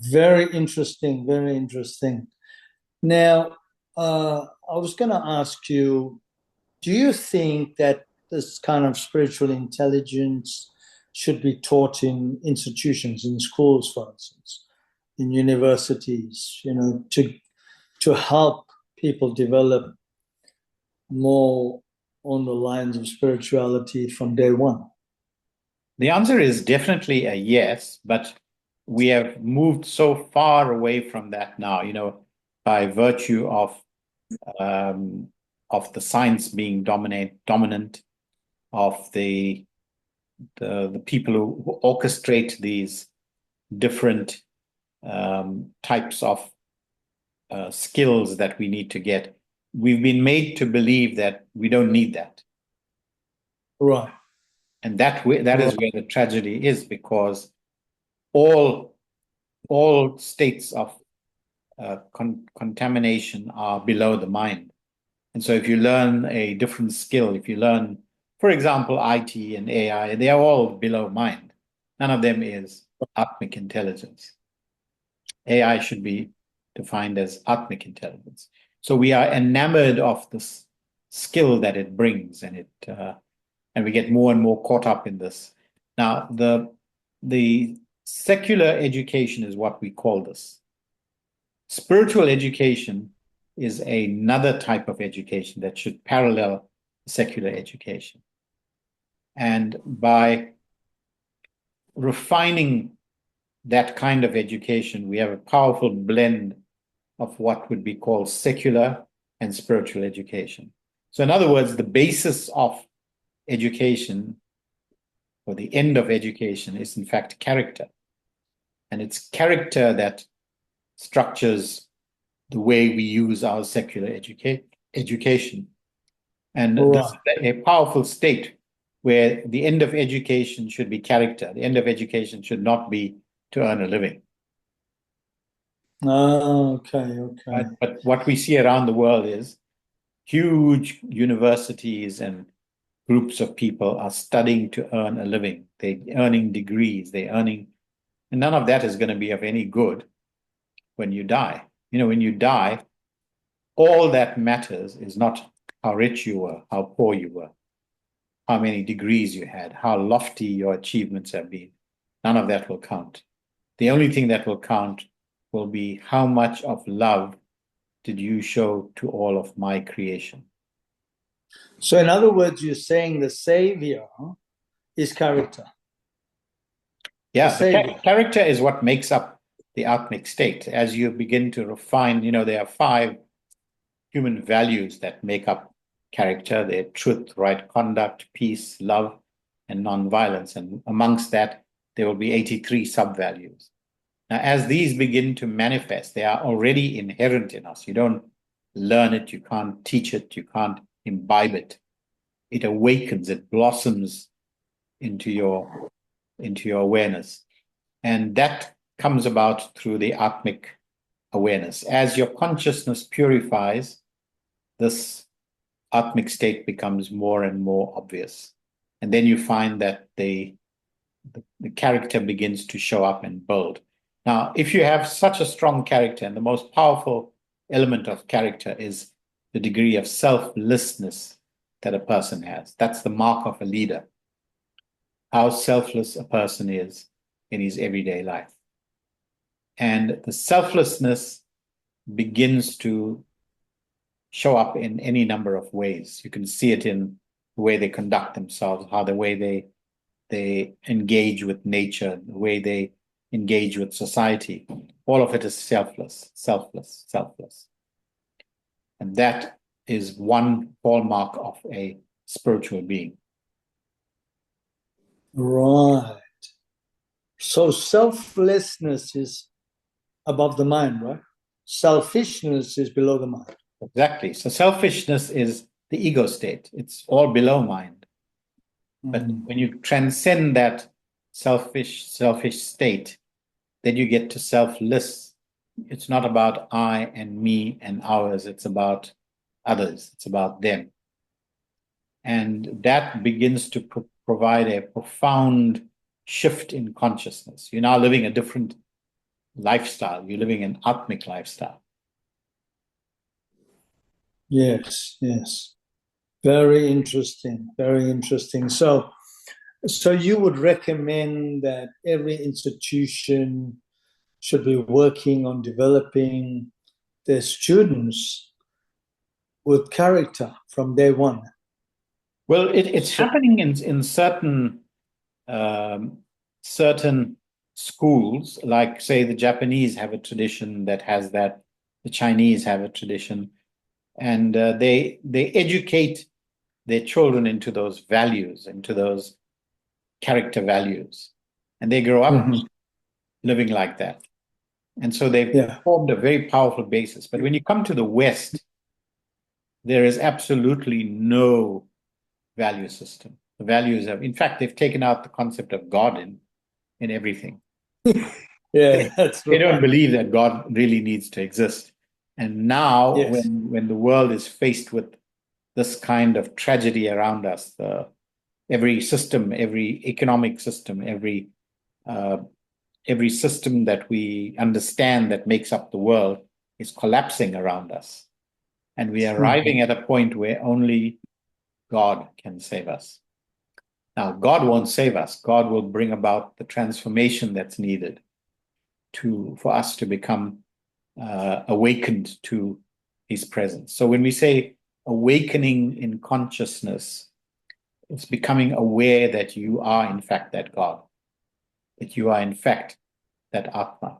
Very interesting, very interesting. Now, I was going to ask you, do you think that this kind of spiritual intelligence should be taught in institutions, in schools, for instance, in universities, to help people develop more on the lines of spirituality from day one? The answer is definitely a yes, but we have moved so far away from that now, by virtue um, of the science being dominant, of the people who orchestrate these different types of skills that we need to get. We've been made to believe that we don't need that. Right. And that Right. is where the tragedy is, because all all states of contamination are below the mind. And so if you learn a different skill, if you learn, for example, IT and AI, they are all below mind. None of them is Atmic intelligence. AI should be defined as Atmic intelligence. So we are enamored of this skill that it brings, and we get more and more caught up in this. Now, the secular education is what we call this. Spiritual education is another type of education that should parallel secular education. And by refining that kind of education, we have a powerful blend of what would be called secular and spiritual education. So, in other words, the basis of education, or the end of education, is in fact character. And it's character that structures the way we use our secular education. And this is Right. a powerful state where the end of education should be character. The end of education should not be to earn a living. Ah, okay, Right? okay. But what we see around the world is huge universities and groups of people are studying to earn a living. They're earning degrees, and none of that is going to be of any good when you die. When you die, all that matters is not how rich you were, how poor you were, how many degrees you had, how lofty your achievements have been. None of that will count. The only thing that will count will be how much of love did you show to all of my creation. So, in other words, you're saying the savior is character. The Yeah, the savior. character is what makes up the Atmic state. As you begin to refine, there are 5 human values that make up character. They're truth, right conduct, peace, love, and nonviolence. And amongst that, there will be 83 sub-values. Now, as these begin to manifest, they are already inherent in us. You don't learn it, you can't teach it, you can't imbibe it. It awakens, it blossoms into your awareness. And that comes about through the Atmic awareness. As your consciousness purifies, this Atmic state becomes more and more obvious. And then you find that the character begins to show up and build. Now, if you have such a strong character, and the most powerful element of character is the degree of selflessness that a person has, that's the mark of a leader, how selfless a person is in his everyday life. And the selflessness begins to show up in any number of ways. You can see it in the way they conduct themselves, how the way they engage with nature, the way they engage with society. All of it is selfless, selfless, selfless. And that is one hallmark of a spiritual being. Right. So, selflessness is above the mind, right? Selfishness is below the mind. Exactly. So selfishness is the ego state. It's all below mind. But Mm. when you transcend that selfish state, then you get to selfless. It's not about I and me and ours. It's about others. It's about them. And that begins to provide a profound shift in consciousness. You're now living a different lifestyle. You're living an Atmic lifestyle. Yes, yes. Very interesting. Very interesting. So you would recommend that every institution should be working on developing their students with character from day one. Well, it's So, happening in certain schools, like say the Japanese have a tradition that has that, the Chinese have a tradition, and they educate their children into those values, into those character values, and they grow up mhm, living like that. And so they've yeah. formed a very powerful basis. But when you come to the West, there is absolutely no value system. The values have, in fact, they've taken out the concept of God in everything. Yeah, They, that's they don't right. believe that God really needs to exist. And now, Yes. when the world is faced with this kind of tragedy around us, every system, every economic system, uh, every system that we understand that makes up the world is collapsing around us. And we are arriving Mhm. at a point where only God can save us. Now, God won't save us. God will bring about the transformation that's needed for us to become awakened to his presence. So when we say awakening in consciousness, it's becoming aware that you are in fact that God, that you are in fact that Atma.